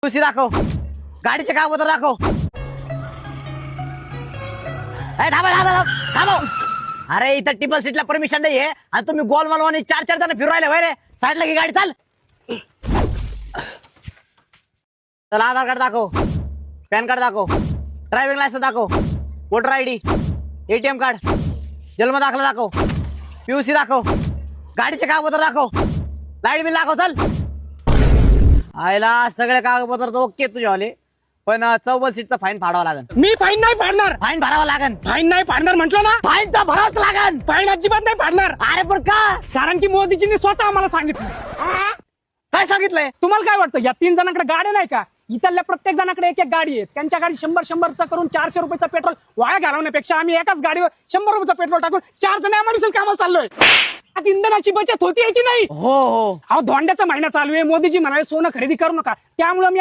तुझी दाखव, गाडीचे कागदपत्र दाखव. थांबव. अरे इथं टिबल सीटला परमिशन नाहीये आणि तुम्ही गोल मालवानी 4 जण फिरवायला वय रे. साईडला की गाडी चाल. चला आधार कार्ड दाखव, पॅन कार्ड दाखव, ड्रायव्हिंग लायसन्स दाखव, वोटर आयडी, एटीएम कार्ड, जन्म दाखला दाखव, पीयूसी दाखव, गाडीचे कागदपत्र दाखव, लाईट बिल दाखव. चल. आयला सगळे कागदपत्र तर ओके तुझ्यावाले, पण 44 सीटचा फाईन फाडावा लागेल. मी फाईन नाही फाडणार. फाईन भरावा लागेल. फाईन नाही फाडणार म्हटलं ना. फाईन तर भरावंच लागेल. फाईन अजिबात नाही फाडणार. अरे पण का? कारण की मोदीजींनी स्वतः आम्हाला सांगितलं. काय सांगितलंय? तुम्हाला काय वाटतं या 3 जणांकडे गाड्या नाही का? इथल्या प्रत्येक जणांकडे एक गाडी आहे. त्यांच्या गाडी 100 करून 400 रुपयाचा पेट्रोल वाया घालवण्यापेक्षा आम्ही एकाच गाडीवर 100 रुपयाचा पेट्रोल टाकून 4 जण आम्हाला कामाला चाललोय. आता इंधनाची बचत होती आहे की नाही? हो. अहो धोंड्याचा महिना चालू आहे. मोदीजी म्हणाले सोनं खरेदी करू नका, त्यामुळे मी